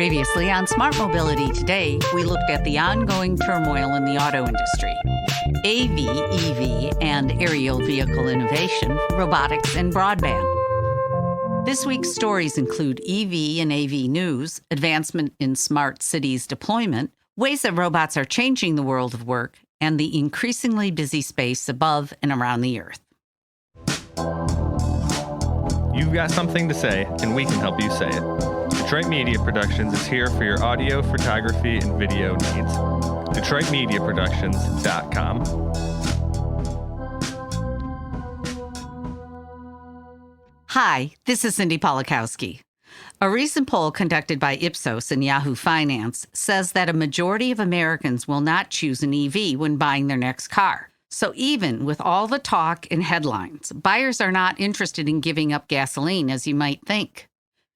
Previously on Smart Mobility Today, we looked at the ongoing turmoil in the auto industry, AV, EV, and aerial vehicle innovation, robotics, and broadband. This week's stories include EV and AV news, advancement in smart cities deployment, ways that robots are changing the world of work, and the increasingly busy space above and around the Earth. You've got something to say, and we can help you say it. Detroit Media Productions is here for your audio, photography, and video needs. DetroitMediaProductions.com. Hi, this is Cindy Polakowski. A recent poll conducted by Ipsos and Yahoo Finance says that a majority of Americans will not choose an EV when buying their next car. So even with all the talk and headlines, buyers are not interested in giving up gasoline as you might think.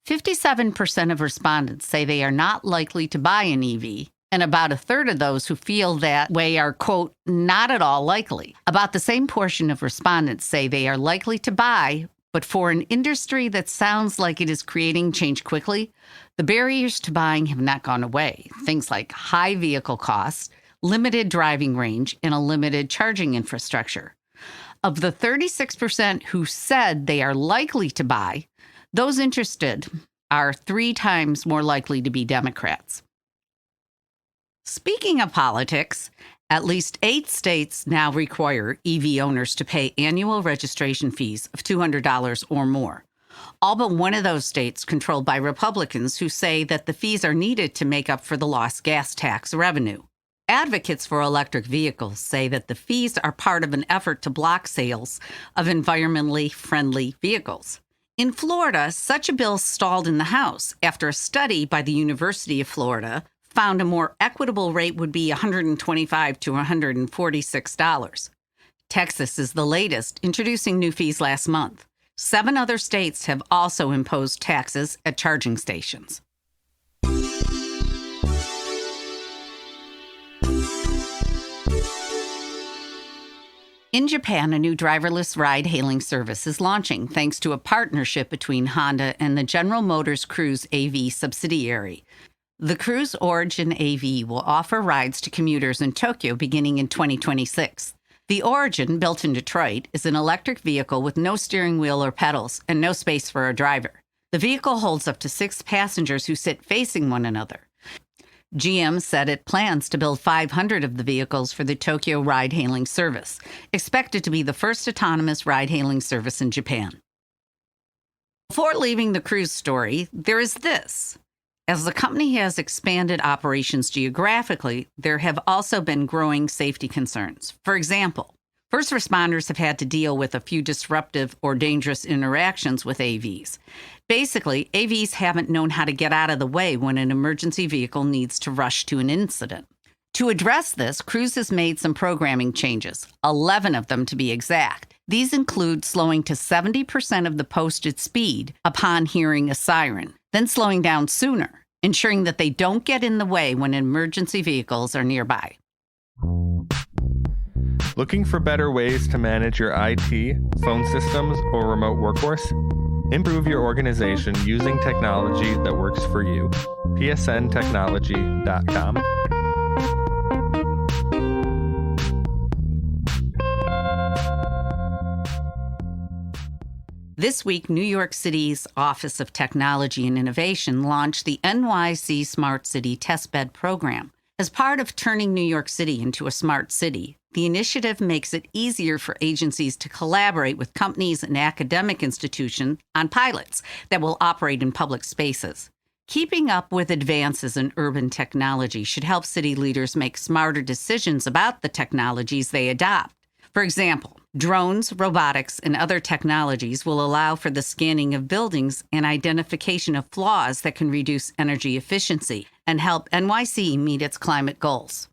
57% of respondents say they are not likely to buy an EV, and about a third of those who feel that way are, quote, not at all likely. About the same portion of respondents say they are likely to buy, but for an industry that sounds like it is creating change quickly, the barriers to buying have not gone away. Things like high vehicle costs, limited driving range, and a limited charging infrastructure. Of the 36% who said they are likely to buy, those interested are 3 times more likely to be Democrats. Speaking of politics, at least 8 states now require EV owners to pay annual registration fees of $200 or more. All but one of those states controlled by Republicans who say that the fees are needed to make up for the lost gas tax revenue. Advocates for electric vehicles say that the fees are part of an effort to block sales of environmentally friendly vehicles. In Florida, such a bill stalled in the House after a study by the University of Florida found a more equitable rate would be $125 to $146. Texas is the latest, introducing new fees last month. 7 other states have also imposed taxes at charging stations. In Japan, a new driverless ride-hailing service is launching thanks to a partnership between Honda and the General Motors Cruise AV subsidiary. The Cruise Origin AV will offer rides to commuters in Tokyo beginning in 2026. The Origin, built in Detroit, is an electric vehicle with no steering wheel or pedals and no space for a driver. The vehicle holds up to 6 passengers who sit facing one another. GM said it plans to build 500 of the vehicles for the Tokyo ride-hailing service, expected to be the first autonomous ride-hailing service in Japan. Before leaving the cruise story, there is this. As the company has expanded operations geographically, there have also been growing safety concerns. For example, first responders have had to deal with a few disruptive or dangerous interactions with AVs. Basically, AVs haven't known how to get out of the way when an emergency vehicle needs to rush to an incident. To address this, Cruise has made some programming changes, 11 of them to be exact. These include slowing to 70% of the posted speed upon hearing a siren, then slowing down sooner, ensuring that they don't get in the way when emergency vehicles are nearby. Looking for better ways to manage your IT, phone systems, or remote workforce? Improve your organization using technology that works for you. psntechnology.com. This week, New York City's Office of Technology and Innovation launched the NYC Smart City Testbed Program. As part of turning New York City into a smart city, the initiative makes it easier for agencies to collaborate with companies and academic institutions on pilots that will operate in public spaces. Keeping up with advances in urban technology should help city leaders make smarter decisions about the technologies they adopt. For example, drones, robotics, and other technologies will allow for the scanning of buildings and identification of flaws that can reduce energy efficiency and help NYC meet its climate goals.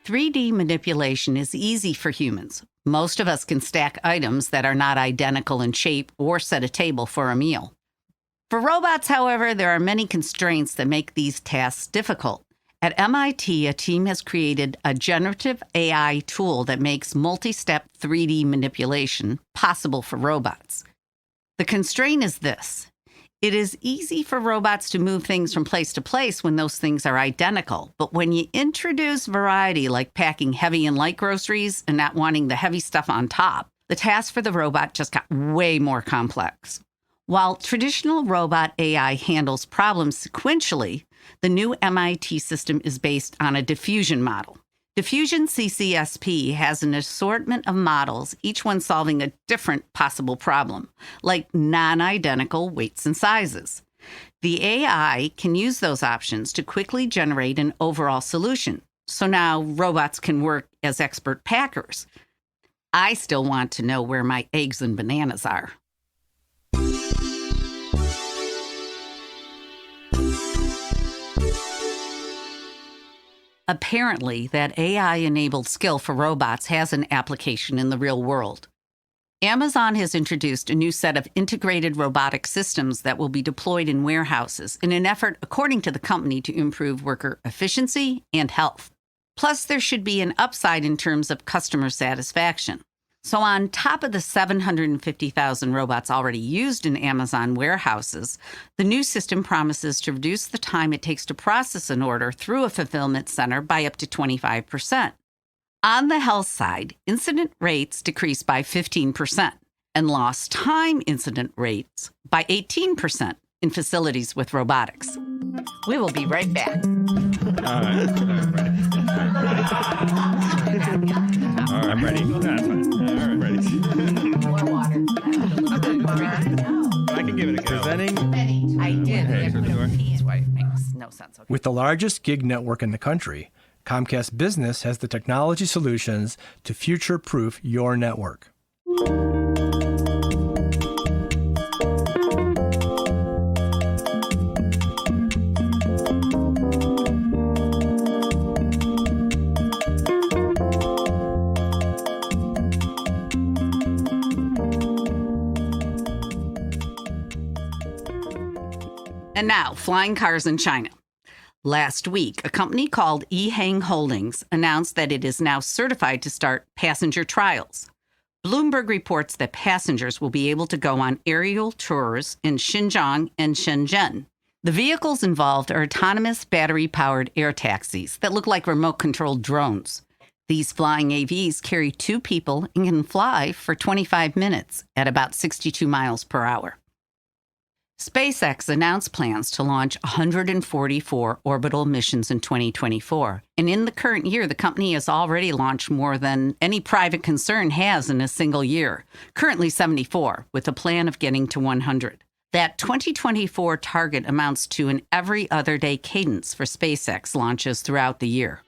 3D manipulation is easy for humans. Most of us can stack items that are not identical in shape or set a table for a meal. For robots, however, there are many constraints that make these tasks difficult. At MIT, a team has created a generative AI tool that makes multi-step 3D manipulation possible for robots. The constraint is this. It is easy for robots to move things from place to place when those things are identical. But when you introduce variety, like packing heavy and light groceries and not wanting the heavy stuff on top, the task for the robot just got way more complex. While traditional robot AI handles problems sequentially, the new MIT system is based on a diffusion model. Diffusion CCSP has an assortment of models, each one solving a different possible problem, like non-identical weights and sizes. The AI can use those options to quickly generate an overall solution. So now robots can work as expert packers. I still want to know where my eggs and bananas are. Apparently, that AI-enabled skill for robots has an application in the real world. Amazon has introduced a new set of integrated robotic systems that will be deployed in warehouses in an effort, according to the company, to improve worker efficiency and health. Plus, there should be an upside in terms of customer satisfaction. So on top of the 750,000 robots already used in Amazon warehouses, the new system promises to reduce the time it takes to process an order through a fulfillment center by up to 25%. On the health side, incident rates decrease by 15% and lost time incident rates by 18% in facilities with robotics. We will be right back. All right. I'm ready. That's fine. I'm ready. More water. I can give it a go. Presenting. I did. Okay, I put sure. a P, why it makes no sense. Okay. With the largest gig network in the country, Comcast Business has the technology solutions to future-proof your network. And now, flying cars in China. Last week, a company called Ehang Holdings announced that it is now certified to start passenger trials. Bloomberg reports that passengers will be able to go on aerial tours in Xinjiang and Shenzhen. The vehicles involved are autonomous battery-powered air taxis that look like remote-controlled drones. These flying AVs carry 2 people and can fly for 25 minutes at about 62 miles per hour. SpaceX announced plans to launch 144 orbital missions in 2024. And in the current year, the company has already launched more than any private concern has in a single year, currently 74, with a plan of getting to 100. That 2024 target amounts to an every other day cadence for SpaceX launches throughout the year.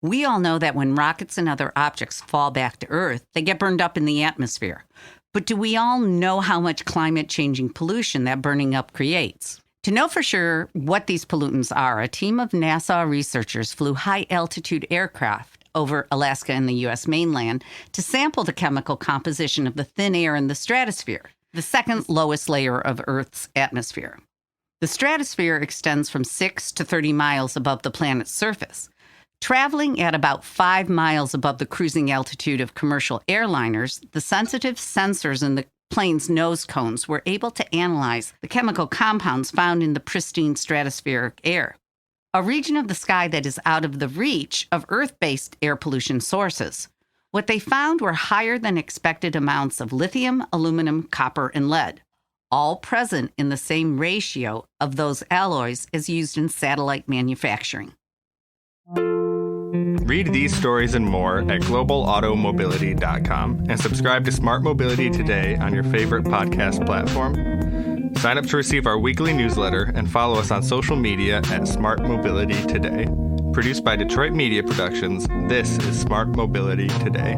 We all know that when rockets and other objects fall back to Earth, they get burned up in the atmosphere. But do we all know how much climate-changing pollution that burning up creates? To know for sure what these pollutants are, a team of NASA researchers flew high-altitude aircraft over Alaska and the U.S. mainland to sample the chemical composition of the thin air in the stratosphere, the second lowest layer of Earth's atmosphere. The stratosphere extends from 6 to 30 miles above the planet's surface. Traveling at about 5 miles above the cruising altitude of commercial airliners, the sensitive sensors in the plane's nose cones were able to analyze the chemical compounds found in the pristine stratospheric air, a region of the sky that is out of the reach of Earth-based air pollution sources. What they found were higher than expected amounts of lithium, aluminum, copper, and lead, all present in the same ratio of those alloys as used in satellite manufacturing. Read these stories and more at globalautomobility.com and subscribe to Smart Mobility Today on your favorite podcast platform. Sign up to receive our weekly newsletter and follow us on social media at Smart Mobility Today. Produced by Detroit Media Productions, this is Smart Mobility Today.